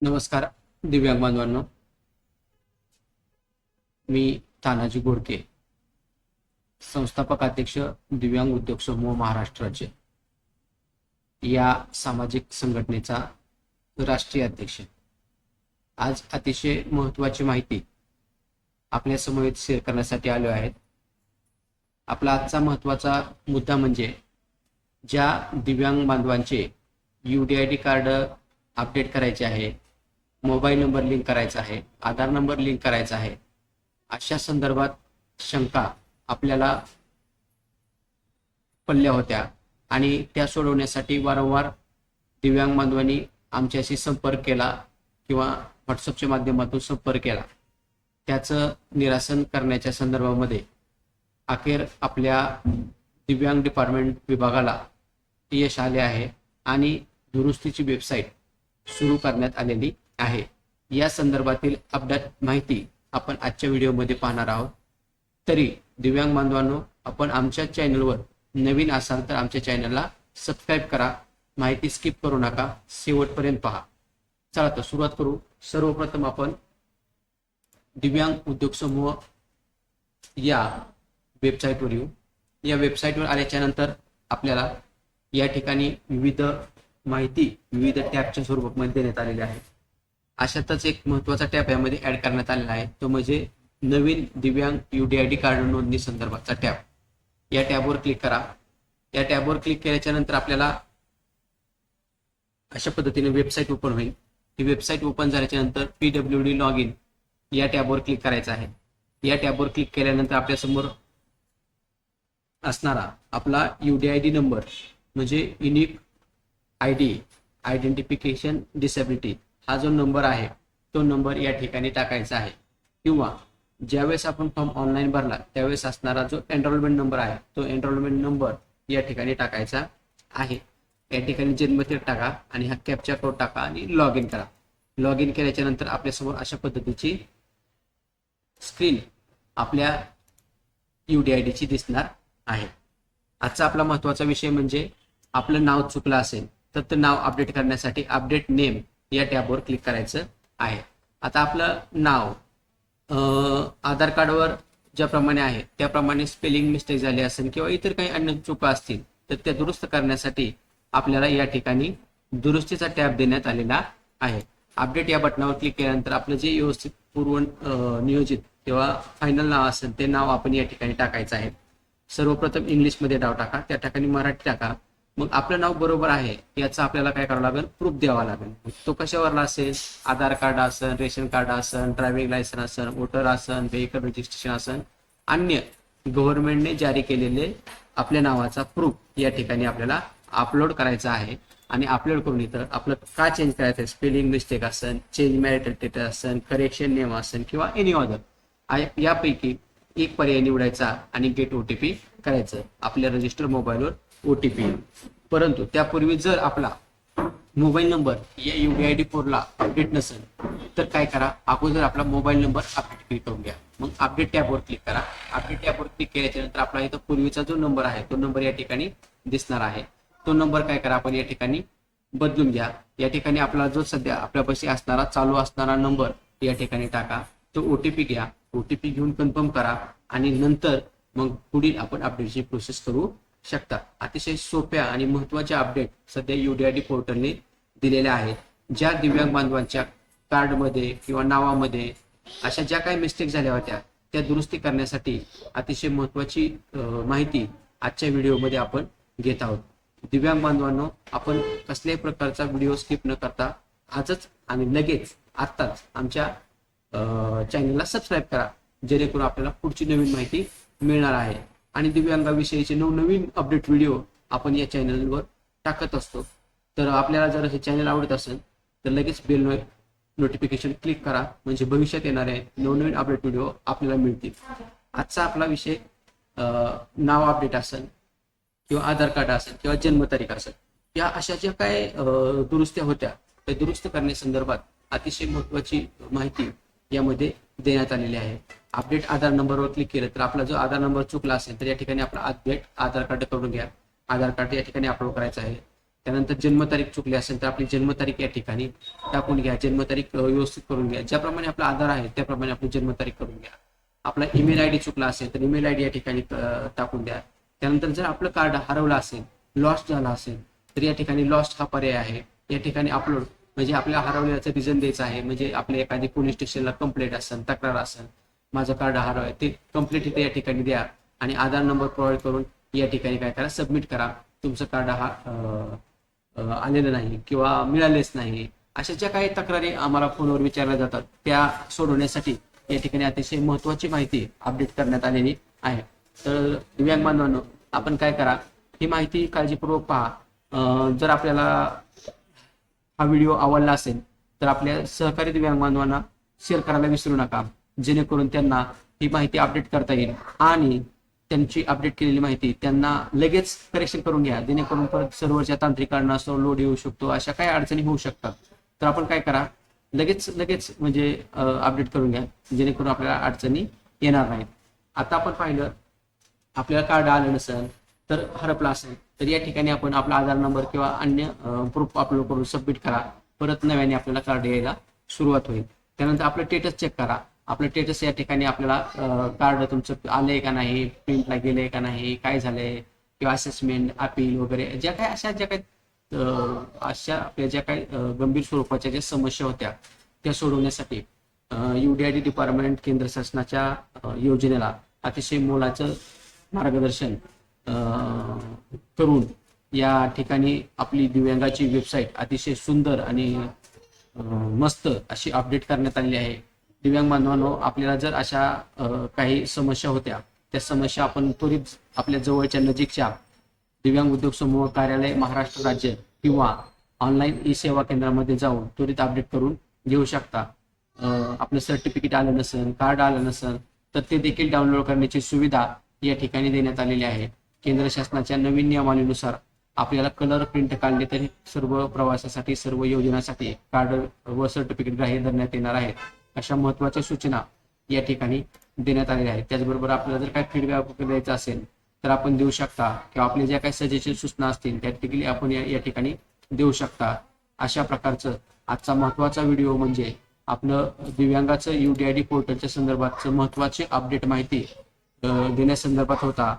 नमस्कार दिव्यांग बांधवांनो, मी तानाजी गोडके, संस्थापक अध्यक्ष दिव्यांग उद्योग समूह महाराष्ट्राचे या सामाजिक संघटनेचा राष्ट्रीय अध्यक्ष. आज अतिशय महत्त्वाची माहिती आपल्या समवेत शेअर करण्यासाठी आलो आहे. आपला आजचा महत्त्वाचा मुद्दा म्हणजे ज्या दिव्यांग बांधवांचे UDID कार्ड अपडेट करायचे आहे, मोबाईल नंबर लिंक करायचा आहे, आधार नंबर लिंक करायचा आहे, अशा संदर्भात शंका आपल्याला पडल्या होत्या आणि त्या सोडवण्यासाठी वारंवार दिव्यांग बांधवांनी आमच्याशी संपर्क केला किंवा व्हॉट्सअपच्या माध्यमातून संपर्क केला. त्याचं निरासन करण्याच्या संदर्भामध्ये अखेर आपल्या दिव्यांग डिपार्टमेंट विभागाला यश आले आहे आणि दुरुस्तीची वेबसाईट सुरू करण्यात आलेली आहे. या संदर्भातील अपडेट माहिती आपण आजच्या व्हिडिओमध्ये पाहणार आहोत. तरी दिव्यांग बांधवांनो, आपण आमच्या चॅनलवर नवीन असाल तर आमच्या चॅनलला सबस्क्राईब करा, माहिती स्किप करू नका, शेवटपर्यंत पहा. चला तर सुरुवात करू. सर्वप्रथम आपण दिव्यांग उद्योग समूह या वेबसाईटवर येऊ. या वेबसाईटवर आल्याच्या नंतर आपल्याला या ठिकाणी विविध माहिती विविध टॅबच्या स्वरूपामध्ये देण्यात आलेली आहे. अशातच एक महत्त्वाचा टॅब यामध्ये ऍड करण्यात आलेला आहे, तो म्हणजे नवीन दिव्यांग UDID कार्ड नोंदणी संदर्भातचा टॅब. या टॅबवर क्लिक करा. या टॅबवर क्लिक केल्याच्या नंतर आपल्याला अशा पद्धतीने वेबसाईट ओपन होईल. ही वेबसाईट ओपन झाल्याच्या नंतर PWD लॉग इन या टॅबवर क्लिक करायचं आहे. या टॅबवर क्लिक केल्यानंतर आपल्यासमोर असणारा आपला UDID नंबर म्हणजे युनिक ID आयडेंटिफिकेशन डिसेबिलिटी हा जो नंबर आहे तो नंबर या ठिकाणी टाकायचा आहे. किंवा ज्यावेळेस आपण फॉर्म ऑनलाईन भरला त्यावेळेस असणारा जो एनरोलमेंट नंबर आहे तो एनरोलमेंट नंबर या ठिकाणी टाकायचा आहे. या ठिकाणी जन्मतारीख टाका आणि हा कॅप्चा कोड टाका आणि लॉग इन करा. लॉग इन केल्याच्या नंतर आपल्यासमोर अशा पद्धतीची स्क्रीन आपल्या UDIDची दिसणार आहे. आजचा आपला महत्त्वाचा विषय म्हणजे आपलं नाव चुकलं असेल तर ते नाव अपडेट करण्यासाठी अपडेट नेम या टॅबवर क्लिक करायचं आहे. आता आपलं नाव आधार कार्डवर ज्याप्रमाणे आहे त्याप्रमाणे स्पेलिंग मिस्टेक झाली असेल किंवा इतर काही अन्य चुका असतील तर त्या दुरुस्त करण्यासाठी आपल्याला या ठिकाणी दुरुस्तीचा टॅब देण्यात आलेला आहे. अपडेट या बटनावर क्लिक केल्यानंतर आपलं जे व्यवस्थित पूर्व नियोजित किंवा फायनल नाव असेल ते नाव आपण या ठिकाणी टाकायचं आहे. सर्वप्रथम इंग्लिशमध्ये नाव टाका, त्या ठिकाणी मराठी टाका. मग आपलं नाव बरोबर आहे याचा आपल्याला काय करावं लागेल, प्रूफ द्यावा लागेल. तो कशावरला असेल, आधार कार्ड असेल, रेशन कार्ड असेल, ड्रायव्हिंग लायसन्स असेल, वोटर असेल, व्हेकल रजिस्ट्रेशन असेल, अन्य गव्हर्नमेंटने जारी केलेले आपल्या नावाचा प्रूफ या ठिकाणी आपल्याला अपलोड करायचा आहे. आणि अपलोड करून इथं आपलं का चेंज करायचं आहे, स्पेलिंग मिस्टेक असेल, चेंज मॅरिटल स्टेटस असेल, करेक्शन नेम असेल किंवा एनी अदर यापैकी एक पर्याय निवडायचा आणि गेट OTP करायचं. आपल्या रजिस्टर मोबाईलवर OTP. परंतु त्यापूर्वी जर आपला मोबाईल नंबर या UDID पोर्टलला अपडेट नसेल तर काय करा, अगोदर आपला मोबाईल नंबर अपडेट करून घ्या. मग अपडेट टॅबवर क्लिक करा. अपडेट टॅबवर क्लिक केल्याच्या नंतर आपला इथं पूर्वीचा जो नंबर आहे तो नंबर या ठिकाणी दिसणार आहे. तो नंबर काय करा, आपण या ठिकाणी बदलून घ्या. या ठिकाणी आपला जो सध्या आपल्यापाशी असणारा चालू असणारा नंबर या ठिकाणी टाका. तो OTP घ्या. OTP घेऊन कन्फर्म करा आणि नंतर मग पुढील आपण अपडेटची प्रोसेस करू शकता. अतिशय सोप्या आणि महत्त्वाच्या अपडेट सध्या UDID पोर्टलने दिलेल्या आहेत. ज्या दिव्यांग बांधवांच्या कार्डमध्ये किंवा नावामध्ये अशा ज्या काही मिस्टेक झाल्या होत्या त्या दुरुस्ती करण्यासाठी अतिशय महत्त्वाची माहिती आजच्या व्हिडिओमध्ये आपण घेत आहोत. दिव्यांग बांधवांनो, आपण कसल्याही प्रकारचा व्हिडिओ स्किप न करता आजच आणि लगेच आत्ताच आमच्या चॅनलला सबस्क्राईब करा, जेणेकरून आपल्याला पुढची नवीन माहिती मिळणार आहे. आणि दिव्यांगाविषयीचे नवनवीन अपडेट व्हिडिओ आपण या चॅनलवर टाकत असतो. तर आपल्याला जर हे चॅनल आवडत असेल तर लगेच बेल नोटिफिकेशन क्लिक करा, म्हणजे भविष्यात येणारे नवनवीन अपडेट व्हिडिओ आपल्याला मिळतील. आजचा आपला विषय नाव अपडेट असेल किंवा आधार कार्ड असेल किंवा जन्मतारीख असेल, या अशा ज्या काय दुरुस्त्या होत्या त्या दुरुस्त करण्यासंदर्भात अतिशय महत्त्वाची माहिती यामध्ये देण्यात आलेली आहे. अपडेट आधार नंबरवर क्लिक केलं तर आपला जो आधार नंबर चुकला असेल तर या ठिकाणी आपला अपडेट आधार कार्ड करून घ्या. आधार कार्ड या ठिकाणी अपलोड करायचं आहे. त्यानंतर जन्मतारीख चुकली असेल तर आपली जन्मतारीख या ठिकाणी टाकून घ्या. जन्मतारीख व्यवस्थित करून घ्या. ज्याप्रमाणे आपला आधार आहे त्याप्रमाणे आपली जन्मतारीख करून घ्या. आपला ईमेल आयडी चुकला असेल तर ईमेल आयडी या ठिकाणी टाकून द्या. त्यानंतर जर आपलं कार्ड हरवलं असेल, लॉस्ट झालं असेल तर या ठिकाणी लॉस्ट हा पर्याय आहे. या ठिकाणी अपलोड म्हणजे आपल्या हरवल्याचं रिझन द्यायचं आहे. म्हणजे आपल्या एखादी पोलीस स्टेशनला कंप्लेंट असेल, तक्रार असेल, माझं कार्ड हरवलं ते कंप्लेंट इथे या ठिकाणी द्या आणि आधार नंबर प्रोव्हाइड करून या ठिकाणी काय करा, सबमिट करा. तुमचं कार्ड आलेलं नाही किंवा मिळालेच नाही, अशा ज्या काही तक्रारी आम्हाला फोनवर विचारल्या जातात त्या सोडवण्यासाठी या ठिकाणी अतिशय महत्त्वाची माहिती अपडेट करण्यात आलेली आहे. तर दिव्यांग बांधवांनो, आपण काय करा, ही माहिती काळजीपूर्वक पहा. जर आपल्याला हा व्हिडिओ आवडला असेल तर आपल्या सहकारी दिव्यांग बांधवांना शेअर करायला विसरू नका, जेणेकरून त्यांना ही माहिती अपडेट करता येईल आणि त्यांची अपडेट केलेली माहिती त्यांना लगेच करेक्शन करून घ्या, जेणेकरून परत सर्व्हरच्या तांत्रिक कारणास्तव लोड येऊ शकतो, अशा काही अडचणी होऊ शकतात. तर आपण काय करा, लगेच म्हणजे अपडेट करून घ्या, जेणेकरून आपल्याला अडचणी येणार नाहीत. आता आपण पाहिलं, आपल्याला कार्ड आलं नसेल तर हरपला असेल तर या ठिकाणी आपण आपला आधार नंबर किंवा अन्य प्रूफ अपलोड करून सबमिट करा. परत नव्याने आपल्याला कार्ड यायला सुरुवात होईल. त्यानंतर आपलं स्टेटस चेक करा. आपलं स्टेटस या ठिकाणी आपल्याला कार्ड तुमचं आलंय का नाही, प्रिंटला गेलंय का नाही, काय झालंय, किंवा असेसमेंट, अपील वगैरे ज्या काही अशा आपल्या ज्या काही गंभीर स्वरूपाच्या ज्या समस्या होत्या त्या सोडवण्यासाठी UDID डिपार्टमेंट केंद्र शासनाच्या योजनेला अतिशय मोलाचं मार्गदर्शन करून या ठिकाणी आपली दिव्यांगाची वेबसाईट अतिशय सुंदर आणि मस्त अशी अपडेट करण्यात आलेली आहे. दिव्यांग बांधवांनो, आपल्याला जर अशा काही समस्या होत्या त्या समस्या आपण त्वरित आपल्या जवळच्या नजीकच्या दिव्यांग उद्योग समूह कार्यालय महाराष्ट्र राज्य किंवा ऑनलाईन ई सेवा केंद्रामध्ये जाऊन त्वरित अपडेट करून घेऊ शकता. आपलं सर्टिफिकेट आलं नसेल, कार्ड आलं नसेल तर ते देखील डाउनलोड करण्याची सुविधा या ठिकाणी देण्यात आलेली आहे. केंद्र शासनाच्या नवीन नियमावलीनुसार आपल्याला कलर प्रिंट काढले तरी सर्व प्रवासासाठी, सर्व योजनांसाठी कार्ड व सर्टिफिकेट ग्राह्य धरण्यात येणार आहेत, अशा महत्त्वाच्या सूचना या ठिकाणी देण्यात आलेल्या आहेत. त्याचबरोबर आपल्याला जर काही फीडबॅक द्यायचा असेल तर आपण देऊ शकता किंवा आपल्या ज्या काही सजेशन सूचना असतील त्या देखील आपण या ठिकाणी देऊ शकता. अशा प्रकारचं आजचा महत्त्वाचा व्हिडिओ म्हणजे आपलं दिव्यांगाचं UDID पोर्टलच्या संदर्भात महत्त्वाची अपडेट माहिती देण्यासंदर्भात होता.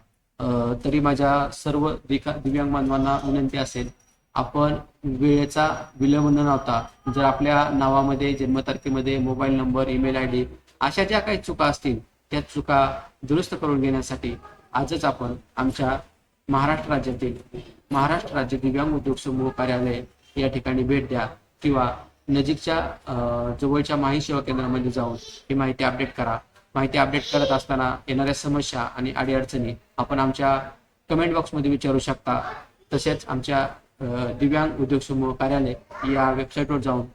तरी माझ्या सर्व दिव्यांग बांधवांना विनंती असेल, आपण वेळेचा विलंब न लावता जर आपल्या नावामध्ये, जन्मतारखेमध्ये, मोबाईल नंबर, ईमेल आयडी अशा ज्या काही चुका असतील त्या चुका दुरुस्त करून घेण्यासाठी आजच आपण आमच्या महाराष्ट्र राज्य दिव्यांग उद्योग समूह कार्यालय या ठिकाणी भेट द्या किंवा नजीकच्या जवळच्या माहिती सेवा केंद्रामध्ये जाऊन ही माहिती अपडेट करा. माहिती अपडेट करत असताना येणाऱ्या समस्या आणि अडीअडचणी आपण आमच्या कमेंट बॉक्समध्ये विचारू शकता. तसेच आमच्या दिव्यांग उद्योग समूह कार्यालय या वेबसाईटवर जाऊन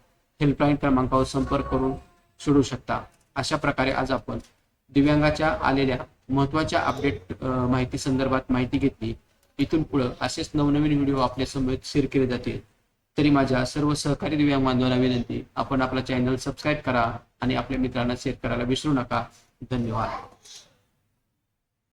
हेल्पलाईन क्रमांकावर संपर्क करून सोडू शकता. अशा प्रकारे आज आपण दिव्यांगाच्या आलेल्या महत्त्वाच्या अपडेट माहिती संदर्भात माहिती घेतली. इथून पुढे असेच नवनवीन व्हिडिओ आपल्या समोर शेअर केले जातील. तरी माझ्या सर्व सहकारी दिव्यांग बांधवांना विनंती, आपण आपला चॅनल सबस्क्राईब करा आणि आपल्या मित्रांना शेअर करायला विसरू नका. धन्यवाद.